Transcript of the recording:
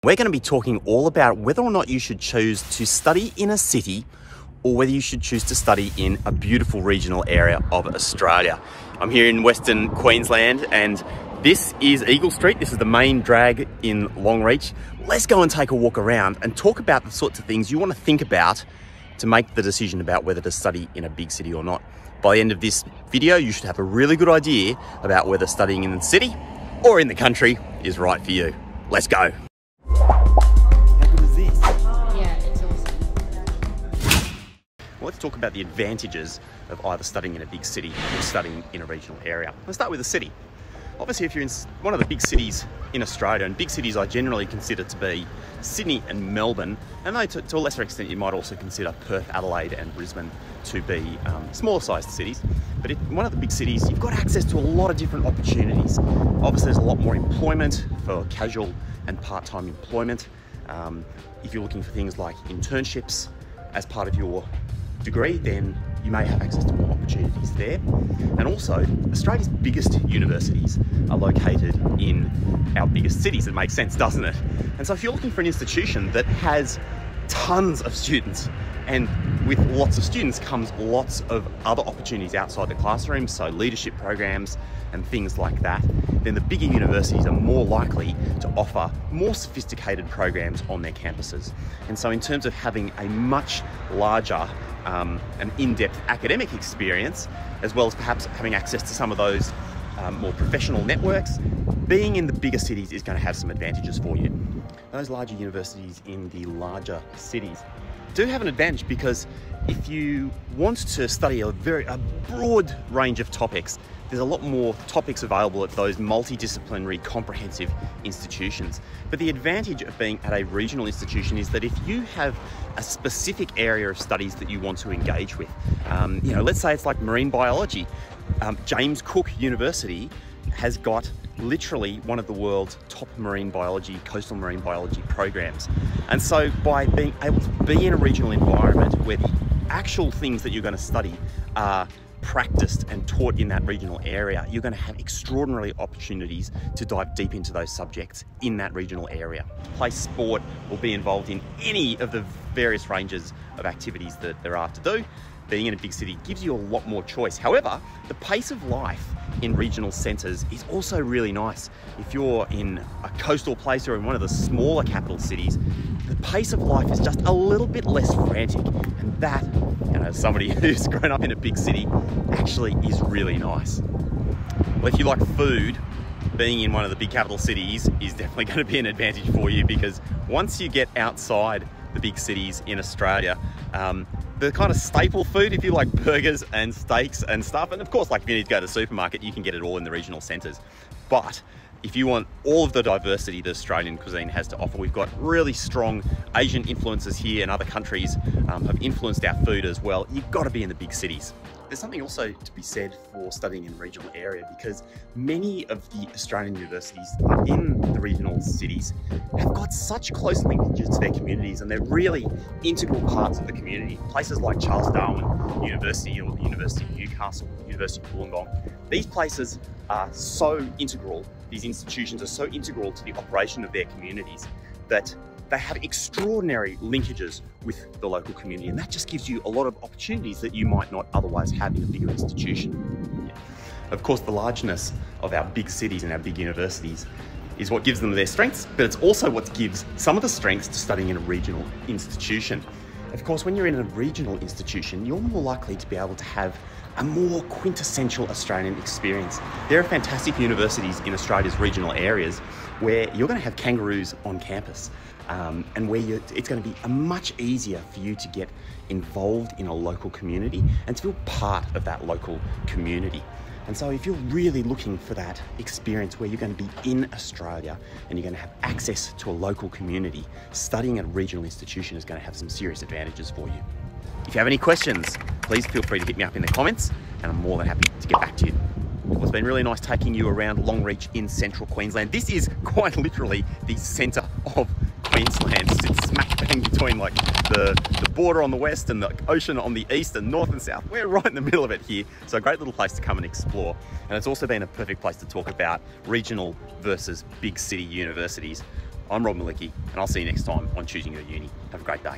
We're going to be talking all about whether or not you should choose to study in a city or whether you should choose to study in a beautiful regional area of Australia. I'm here in Western Queensland and this is Eagle Street. This is the main drag in Longreach. Let's go and take a walk around and talk about the sorts of things you want to think about to make the decision about whether to study in a big city or not. By the end of this video, you should have a really good idea about whether studying in the city or in the country is right for you. Let's go. Let's talk about the advantages of either studying in a big city or studying in a regional area. Let's start with the city. Obviously, if you're in one of the big cities in Australia, and big cities I generally consider to be Sydney and Melbourne, and though to a lesser extent you might also consider Perth, Adelaide and Brisbane to be smaller sized cities. But in one of the big cities, you've got access to a lot of different opportunities. Obviously, there's a lot more employment for casual and part-time employment. If you're looking for things like internships as part of your degree, then you may have access to more opportunities there. And also, Australia's biggest universities are located in our biggest cities. It makes sense, doesn't it? And so if you're looking for an institution that has tons of students, and with lots of students comes lots of other opportunities outside the classroom, so leadership programs and things like that, then the bigger universities are more likely to offer more sophisticated programs on their campuses. And so in terms of having a much larger and in-depth academic experience, as well as perhaps having access to some of those more professional networks, being in the bigger cities is going to have some advantages for you. Those larger universities in the larger cities do have an advantage because if you want to study a broad range of topics, there's a lot more topics available at those multidisciplinary, comprehensive institutions. But the advantage of being at a regional institution is that if you have a specific area of studies that you want to engage with, let's say it's like marine biology, James Cook University has got literally one of the world's top marine biology, coastal marine biology programs. And so by being able to be in a regional environment where the actual things that you're going to study are practiced and taught in that regional area, you're going to have extraordinary opportunities to dive deep into those subjects in that regional area. Play sport or be involved in any of the various ranges of activities that there are to do. Being in a big city gives you a lot more choice. However, the pace of life in regional centres is also really nice. If you're in a coastal place or in one of the smaller capital cities, the pace of life is just a little bit less frantic. And that, as somebody who's grown up in a big city, actually is really nice. Well, if you like food, being in one of the big capital cities is definitely going to be an advantage for you, because once you get outside the big cities in Australia, the kind of staple food, if you like burgers and steaks and stuff, and of course, like if you need to go to the supermarket, you can get it all in the regional centres. But if you want all of the diversity that Australian cuisine has to offer, we've got really strong Asian influences here, and other countries have influenced our food as well. You've got to be in the big cities. There's something also to be said for studying in a regional area, because many of the Australian universities in the regional cities have got such close linkages to their communities, and they're really integral parts of the community. Places like Charles Darwin University or the University of Newcastle, University of Wollongong, these places are so integral, these institutions are so integral to the operation of their communities that they have extraordinary linkages with the local community, and that just gives you a lot of opportunities that you might not otherwise have in a bigger institution. Of course, the largeness of our big cities and our big universities is what gives them their strengths, but it's also what gives some of the strengths to studying in a regional institution. Of course, when you're in a regional institution, you're more likely to be able to have a more quintessential Australian experience. There are fantastic universities in Australia's regional areas where you're going to have kangaroos on campus, and where it's going to be much easier for you to get involved in a local community and to feel part of that local community. And so if you're really looking for that experience where you're going to be in Australia and you're going to have access to a local community, studying at a regional institution is going to have some serious advantages for you. If you have any questions, please feel free to hit me up in the comments, and I'm more than happy to get back to you. Well, it's been really nice taking you around Longreach in central Queensland. This is quite literally the centre of Queensland. It sits smack bang between like the border on the west and the ocean on the east, and north and south. We're right in the middle of it here. So a great little place to come and explore. And it's also been a perfect place to talk about regional versus big city universities. I'm Rob Malicki, and I'll see you next time on Choosing Your Uni. Have a great day.